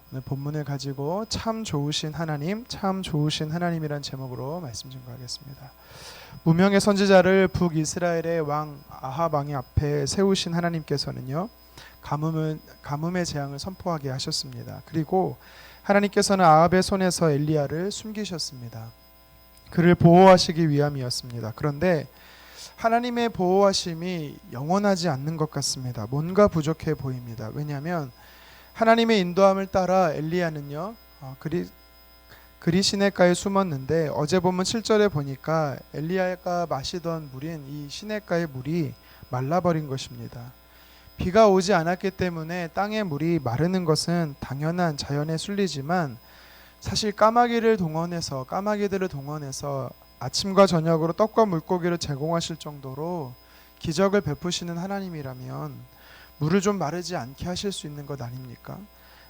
오늘 본문을 가지고 참 좋으신 하나님, 참 좋으신 하나님이란 제목으로 말씀 증거하겠습니다. 무명의 선지자를 북이스라엘의 왕 아합 왕의 앞에 세우신 하나님께서는요, 가뭄의 재앙을 선포하게 하셨습니다. 그리고 하나님께서는 아합의 손에서 엘리야를 숨기셨습니다. 그를 보호하시기 위함이었습니다. 그런데 하나님의 보호하심이 영원하지 않는 것 같습니다. 뭔가 부족해 보입니다. 왜냐하면 하나님의 인도함을 따라 엘리야는요, 그리 시냇가에 숨었는데 어제 본문 7절에 보니까 엘리야가 마시던 물인 이 시냇가의 물이 말라버린 것입니다. 비가 오지 않았기 때문에 땅의 물이 마르는 것은 당연한 자연의 순리지만, 사실 까마귀들을 동원해서 아침과 저녁으로 떡과 물고기를 제공하실 정도로 기적을 베푸시는 하나님이라면 물을 좀 마르지 않게 하실 수 있는 것 아닙니까?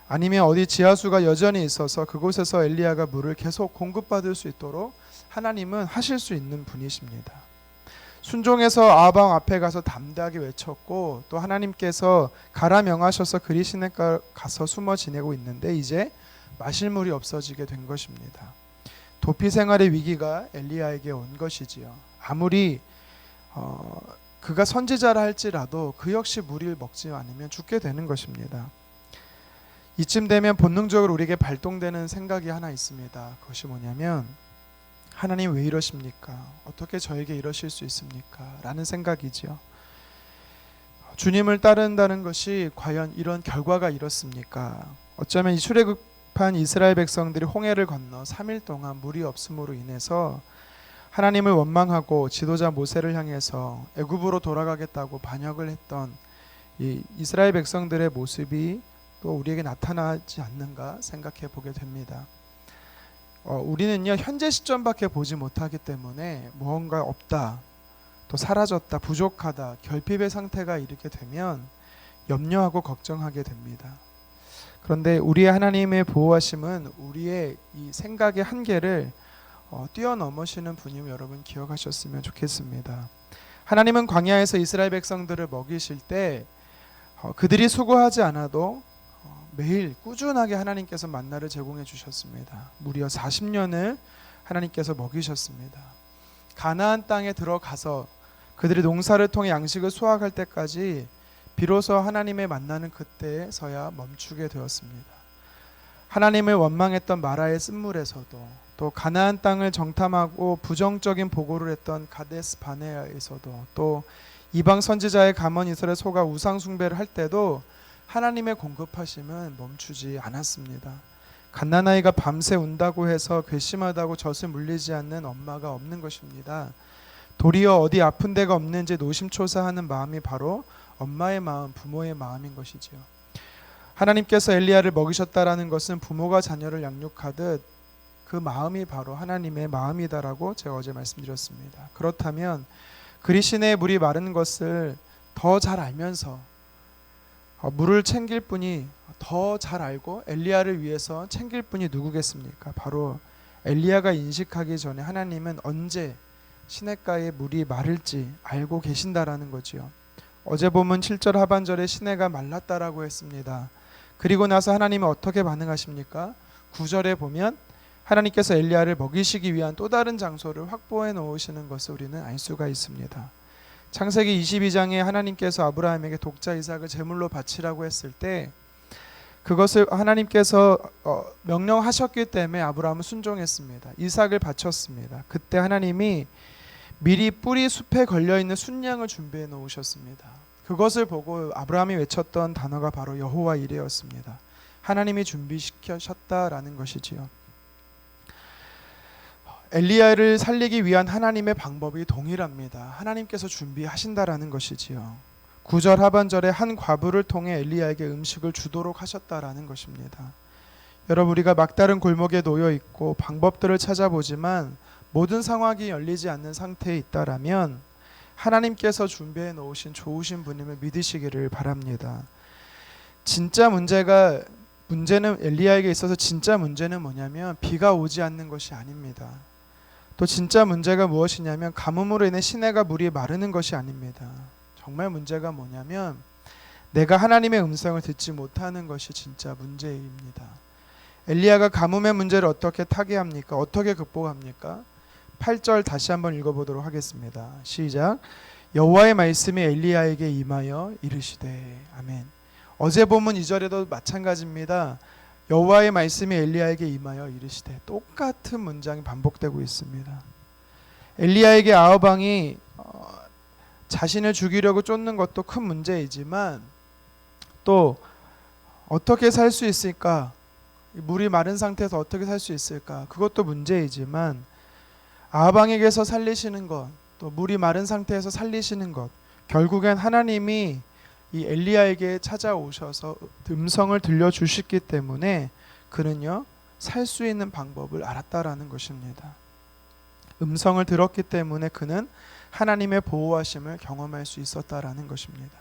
아니면 어디 지하수가 여전히 있어서 그곳에서 엘리야가 물을 계속 공급받을 수 있도록 하나님은 하실 수 있는 분이십니다. 순종해서 아합 왕 앞에 가서 담대하게 외쳤고, 또 하나님께서 가라 명하셔서 그리 시냇가 가서 숨어 지내고 있는데 이제 마실 물이 없어지게 된 것입니다. 도피 생활의 위기가 엘리야에게 온 것이지요. 아무리 그가 선지자라 할지라도 그 역시 물을 먹지 않으면 죽게 되는 것입니다. 이쯤 되면 본능적으로 우리에게 발동되는 생각이 하나 있습니다. 그것이 뭐냐면, 하나님 왜 이러십니까? 어떻게 저에게 이러실 수 있습니까? 라는 생각이죠. 주님을 따른다는 것이 과연 이런 결과가 이렇습니까? 어쩌면 이 출애굽한 이스라엘 백성들이 홍해를 건너 3일 동안 물이 없음으로 인해서 하나님을 원망하고 지도자 모세를 향해서 애굽으로 돌아가겠다고 반역을 했던 이 이스라엘 백성들의 모습이 또 우리에게 나타나지 않는가 생각해 보게 됩니다. 우리는요, 현재 시점밖에 보지 못하기 때문에 무언가 없다, 또 사라졌다, 부족하다, 결핍의 상태가 이렇게 되면 염려하고 걱정하게 됩니다. 그런데 우리의 하나님의 보호하심은 우리의 이 생각의 한계를 뛰어넘으시는 분임을 여러분 기억하셨으면 좋겠습니다. 하나님은 광야에서 이스라엘 백성들을 먹이실 때 그들이 수고하지 않아도 매일 꾸준하게 하나님께서 만나를 제공해 주셨습니다. 무려 40년을 하나님께서 먹이셨습니다. 가나안 땅에 들어가서 그들이 농사를 통해 양식을 수확할 때까지 비로소 하나님의 만나는 그때서야 멈추게 되었습니다. 하나님을 원망했던 마라의 쓴물에서도, 또 가나안 땅을 정탐하고 부정적인 보고를 했던 가데스 바네아에서도, 또 이방 선지자의 가문 이스라엘 소가 우상 숭배를 할 때도 하나님의 공급하심은 멈추지 않았습니다. 갓난아이가 밤새 운다고 해서 괘씸하다고 젖을 물리지 않는 엄마가 없는 것입니다. 도리어 어디 아픈 데가 없는지 노심초사하는 마음이 바로 엄마의 마음, 부모의 마음인 것이지요. 하나님께서 엘리야를 먹이셨다라는 것은 부모가 자녀를 양육하듯 그 마음이 바로 하나님의 마음이다라고 제가 어제 말씀드렸습니다. 그렇다면 그리 시내의 물이 마른 것을 더 잘 알면서 물을 챙길 분이, 더 잘 알고 엘리야를 위해서 챙길 분이 누구겠습니까? 바로 엘리야가 인식하기 전에 하나님은 언제 시냇가에 물이 마를지 알고 계신다라는 거지요. 어제 본문 7절 하반절에 시내가 말랐다라고 했습니다. 그리고 나서 하나님은 어떻게 반응하십니까? 9절에 보면 하나님께서 엘리야를 먹이시기 위한 또 다른 장소를 확보해 놓으시는 것을 우리는 알 수가 있습니다. 창세기 22장에 하나님께서 아브라함에게 독자 이삭을 제물로 바치라고 했을 때 그것을 하나님께서 명령하셨기 때문에 아브라함은 순종했습니다. 이삭을 바쳤습니다. 그때 하나님이 미리 뿌리 숲에 걸려있는 순양을 준비해 놓으셨습니다. 그것을 보고 아브라함이 외쳤던 단어가 바로 여호와 이레였습니다. 하나님이 준비시키셨다라는 것이지요. 엘리야를 살리기 위한 하나님의 방법이 동일합니다. 하나님께서 준비하신다라는 것이지요. 9절 하반절에 한 과부를 통해 엘리야에게 음식을 주도록 하셨다라는 것입니다. 여러분, 우리가 막다른 골목에 놓여 있고 방법들을 찾아보지만 모든 상황이 열리지 않는 상태에 있다라면 하나님께서 준비해 놓으신 좋으신 분임을 믿으시기를 바랍니다. 문제는 엘리야에게 있어서 진짜 문제는 뭐냐면 비가 오지 않는 것이 아닙니다. 또 진짜 문제가 무엇이냐면 가뭄으로 인해 시내가 물이 마르는 것이 아닙니다. 정말 문제가 뭐냐면 내가 하나님의 음성을 듣지 못하는 것이 진짜 문제입니다. 엘리야가 가뭄의 문제를 어떻게 타개합니까? 어떻게 극복합니까? 8절 다시 한번 읽어보도록 하겠습니다. 시작. 여호와의 말씀이 엘리야에게 임하여 이르시되. 아멘. 어제 본문 2절에도 마찬가지입니다. 여호와의 말씀이 엘리야에게 임하여 이르시되. 똑같은 문장이 반복되고 있습니다. 엘리야에게 아합 왕이 자신을 죽이려고 쫓는 것도 큰 문제이지만 또 어떻게 살 수 있을까? 물이 마른 상태에서 어떻게 살 수 있을까? 그것도 문제이지만 아합 왕에게서 살리시는 것, 또 물이 마른 상태에서 살리시는 것, 결국엔 하나님이 이 엘리야에게 찾아오셔서 음성을 들려주셨기 때문에 그는요 살 수 있는 방법을 알았다라는 것입니다. 음성을 들었기 때문에 그는 하나님의 보호하심을 경험할 수 있었다라는 것입니다.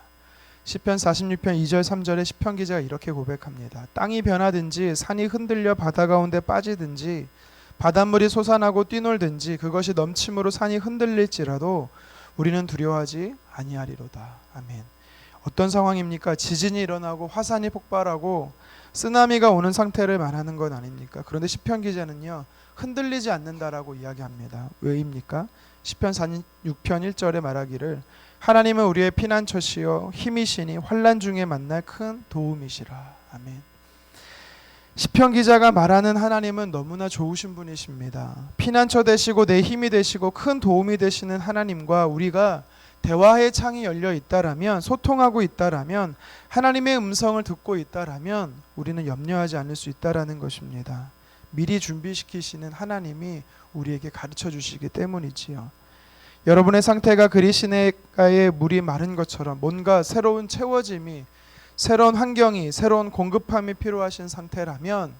시편 46편 2절 3절에 시편 기자가 이렇게 고백합니다. 땅이 변하든지 산이 흔들려 바다 가운데 빠지든지 바닷물이 솟아나고 뛰놀든지 그것이 넘침으로 산이 흔들릴지라도 우리는 두려워하지 아니하리로다. 아멘. 어떤 상황입니까? 지진이 일어나고 화산이 폭발하고 쓰나미가 오는 상태를 말하는 건 아닙니까? 그런데 시편 기자는요 흔들리지 않는다라고 이야기합니다. 왜입니까? 시편 46편 1절에 말하기를 하나님은 우리의 피난처시요 힘이시니 환난 중에 만날 큰 도움이시라. 아멘. 시편 기자가 말하는 하나님은 너무나 좋으신 분이십니다. 피난처 되시고 내 힘이 되시고 큰 도움이 되시는 하나님과 우리가 대화의 창이 열려 있다라면, 소통하고 있다라면, 하나님의 음성을 듣고 있다라면 우리는 염려하지 않을 수 있다라는 것입니다. 미리 준비시키시는 하나님이 우리에게 가르쳐 주시기 때문이지요. 여러분의 상태가 그리 시내가의 물이 마른 것처럼 뭔가 새로운 채워짐이, 새로운 환경이, 새로운 공급함이 필요하신 상태라면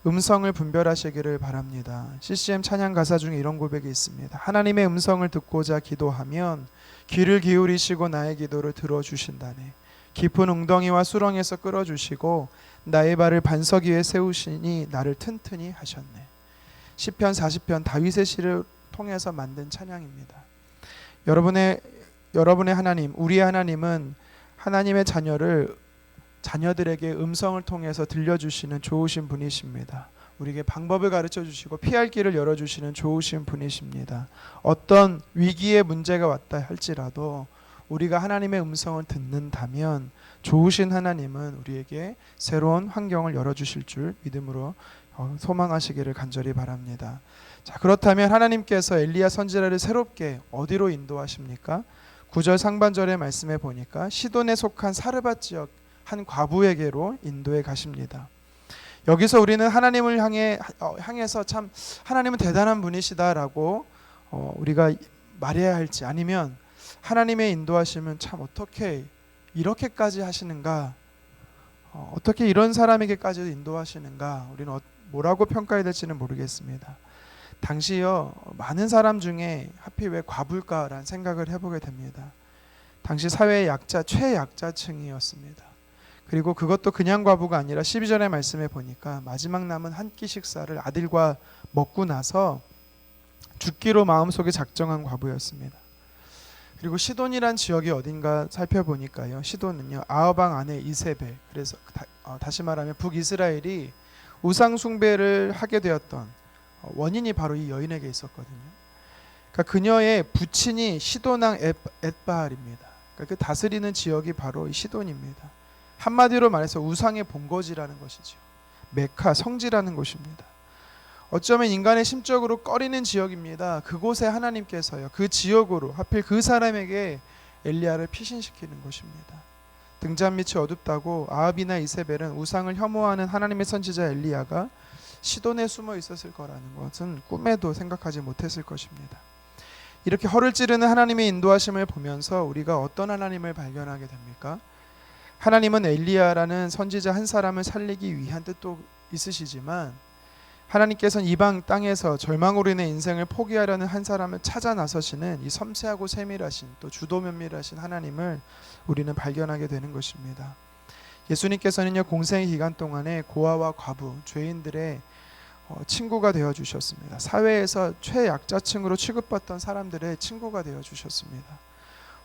음성을 분별하시기를 바랍니다. CCM 찬양 가사 중에 이런 고백이 있습니다. 하나님의 음성을 듣고자 기도하면 귀를 기울이시고 나의 기도를 들어주신다네. 깊은 웅덩이와 수렁에서 끌어주시고 나의 발을 반석 위에 세우시니 나를 튼튼히 하셨네. 시편 40편 다윗의 시를 통해서 만든 찬양입니다. 여러분의 하나님, 우리의 하나님은 하나님의 자녀들에게 음성을 통해서 들려주시는 좋으신 분이십니다. 우리에게 방법을 가르쳐 주시고 피할 길을 열어주시는 좋으신 분이십니다. 어떤 위기의 문제가 왔다 할지라도 우리가 하나님의 음성을 듣는다면 좋으신 하나님은 우리에게 새로운 환경을 열어주실 줄 믿음으로 소망하시기를 간절히 바랍니다. 자, 그렇다면 하나님께서 엘리야 선지자를 새롭게 어디로 인도하십니까? 9절 상반절의 말씀에 보니까 시돈에 속한 사르밧 지역 한 과부에게로 인도해 가십니다. 여기서 우리는 하나님을 향해서 참 하나님은 대단한 분이시다라고 우리가 말해야 할지, 아니면 하나님의 인도하심은 참 어떻게 이렇게까지 하시는가, 어떻게 이런 사람에게까지 인도하시는가, 우리는 뭐라고 평가해야 될지는 모르겠습니다. 당시요 많은 사람 중에 하필 왜 과부일까라는 생각을 해보게 됩니다. 당시 사회의 최약자층이었습니다. 그리고 그것도 그냥 과부가 아니라 12절의 말씀에 보니까 마지막 남은 한 끼 식사를 아들과 먹고 나서 죽기로 마음속에 작정한 과부였습니다. 그리고 시돈이란 지역이 어딘가 살펴보니까요, 시돈은요 아합 왕 아내 이세벨, 그래서 다시 말하면 북이스라엘이 우상 숭배를 하게 되었던 원인이 바로 이 여인에게 있었거든요. 그러니까 그녀의 부친이 시돈 왕 엣바알입니다. 그러니까 그 다스리는 지역이 바로 이 시돈입니다. 한마디로 말해서 우상의 본거지라는 것이죠. 메카, 성지라는 곳입니다. 어쩌면 인간의 심적으로 꺼리는 지역입니다. 그곳에 하나님께서요 그 지역으로 하필 그 사람에게 엘리야를 피신시키는 것입니다. 등잔 밑이 어둡다고 아합이나 이세벨은 우상을 혐오하는 하나님의 선지자 엘리야가 시돈에 숨어 있었을 거라는 것은 꿈에도 생각하지 못했을 것입니다. 이렇게 허를 찌르는 하나님의 인도하심을 보면서 우리가 어떤 하나님을 발견하게 됩니까? 하나님은 엘리야라는 선지자 한 사람을 살리기 위한 뜻도 있으시지만 하나님께서는 이방 땅에서 절망으로 인해 인생을 포기하려는 한 사람을 찾아 나서시는 이 섬세하고 세밀하신 또 주도 면밀하신 하나님을 우리는 발견하게 되는 것입니다. 예수님께서는요 공생의 기간 동안에 고아와 과부, 죄인들의 친구가 되어 주셨습니다. 사회에서 최약자층으로 취급받던 사람들의 친구가 되어 주셨습니다.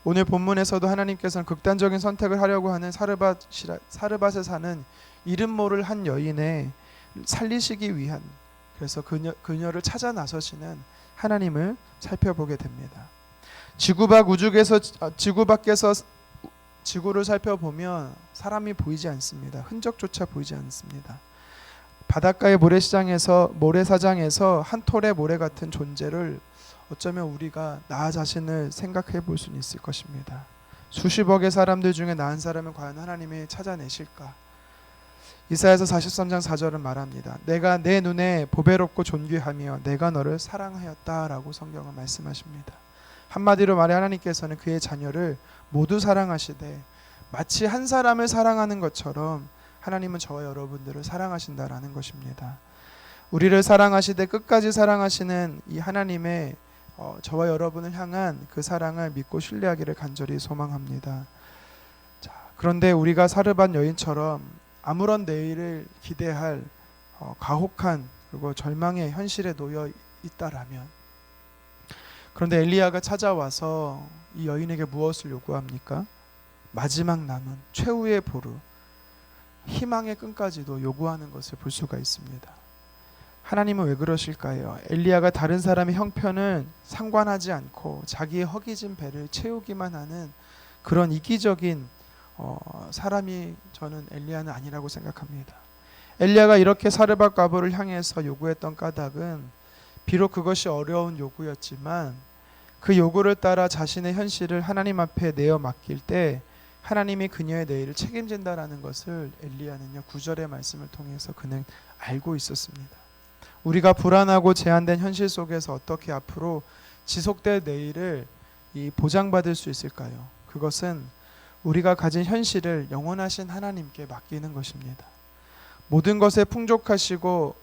오늘 본문에서도 하나님께서는 극단적인 선택을 하려고 하는 사르밧에 사는 이름 모를 한 여인의 살리시기 위한, 그래서 그녀를 찾아 나서시는 하나님을 살펴보게 됩니다. 지구 밖에서 지구를 살펴보면 사람이 보이지 않습니다. 흔적조차 보이지 않습니다. 바닷가의 모래사장에서 한 톨의 모래 같은 존재를 어쩌면 우리가 나 자신을 생각해 볼 수는 있을 것입니다. 수십억의 사람들 중에 나 한 사람을 과연 하나님이 찾아내실까? 이사야서 43장 4절은 말합니다. 내가 내 눈에 보배롭고 존귀하며 내가 너를 사랑하였다라고 성경은 말씀하십니다. 한마디로 말해 하나님께서는 그의 자녀를 모두 사랑하시되 마치 한 사람을 사랑하는 것처럼 하나님은 저와 여러분들을 사랑하신다라는 것입니다. 우리를 사랑하시되 끝까지 사랑하시는 이 하나님의 저와 여러분을 향한 그 사랑을 믿고 신뢰하기를 간절히 소망합니다. 자, 그런데 우리가 사르밧 여인처럼 아무런 내일을 기대할 가혹한 그리고 절망의 현실에 놓여 있다라면, 그런데 엘리야가 찾아와서 이 여인에게 무엇을 요구합니까? 마지막 남은 최후의 보루, 희망의 끈까지도 요구하는 것을 볼 수가 있습니다. 하나님은 왜 그러실까요? 엘리야가 다른 사람의 형편을 상관하지 않고 자기의 허기진 배를 채우기만 하는 그런 이기적인 사람이 저는 엘리야는 아니라고 생각합니다. 엘리야가 이렇게 사르밧 과부를 향해서 요구했던 까닭은 비록 그것이 어려운 요구였지만 그 요구를 따라 자신의 현실을 하나님 앞에 내어 맡길 때 하나님이 그녀의 내일을 책임진다라는 것을 엘리야는요 9절의 말씀을 통해서 그는 알고 있었습니다. 우리가 불안하고 제한된 현실 속에서 어떻게 앞으로 지속될 내일을 보장받을 수 있을까요? 그것은 우리가 가진 현실을 영원하신 하나님께 맡기는 것입니다. 모든 것에 풍족하시고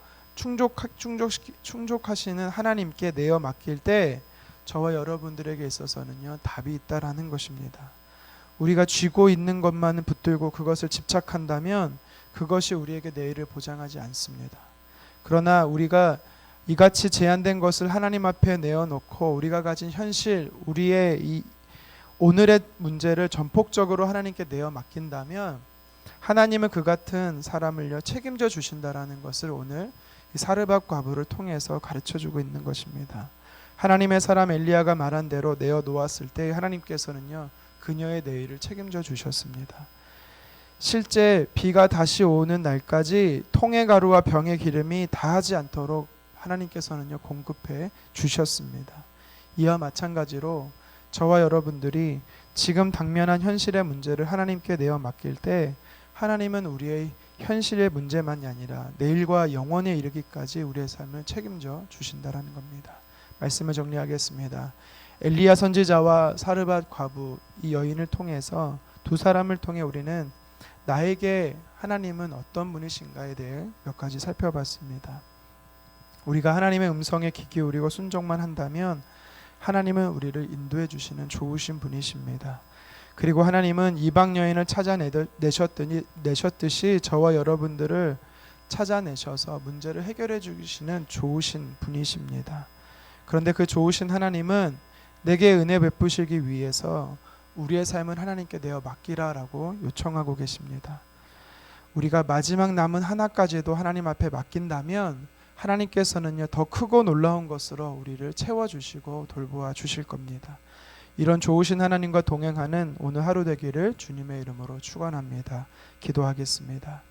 충족하시는 하나님께 내어 맡길 때 저와 여러분들에게 있어서는요 답이 있다라는 것입니다. 우리가 쥐고 있는 것만은 붙들고 그것을 집착한다면 그것이 우리에게 내일을 보장하지 않습니다. 그러나 우리가 이같이 제한된 것을 하나님 앞에 내어놓고 우리가 가진 현실, 우리의 이 오늘의 문제를 전폭적으로 하나님께 내어 맡긴다면 하나님은 그 같은 사람을요 책임져 주신다라는 것을 오늘 이 사르밧 과부를 통해서 가르쳐주고 있는 것입니다. 하나님의 사람 엘리야가 말한 대로 내어 놓았을 때 하나님께서는요 그녀의 내일을 책임져 주셨습니다. 실제 비가 다시 오는 날까지 통의 가루와 병의 기름이 다하지 않도록 하나님께서는요 공급해 주셨습니다. 이와 마찬가지로 저와 여러분들이 지금 당면한 현실의 문제를 하나님께 내어 맡길 때 하나님은 우리의 현실의 문제만이 아니라 내일과 영원에 이르기까지 우리의 삶을 책임져 주신다라는 겁니다. 말씀을 정리하겠습니다. 엘리야 선지자와 사르밧 과부 이 여인을 통해서 두 사람을 통해 우리는 나에게 하나님은 어떤 분이신가에 대해 몇 가지 살펴봤습니다. 우리가 하나님의 음성에 귀 기울이고 순종만 한다면 하나님은 우리를 인도해 주시는 좋으신 분이십니다. 그리고 하나님은 이방 여인을 찾아내셨듯이 저와 여러분들을 찾아내셔서 문제를 해결해 주시는 좋으신 분이십니다. 그런데 그 좋으신 하나님은 내게 은혜 베푸시기 위해서 우리의 삶을 하나님께 내어 맡기라라고 요청하고 계십니다. 우리가 마지막 남은 하나까지도 하나님 앞에 맡긴다면 하나님께서는요 더 크고 놀라운 것으로 우리를 채워주시고 돌보아 주실 겁니다. 이런 좋으신 하나님과 동행하는 오늘 하루 되기를 주님의 이름으로 축원합니다. 기도하겠습니다.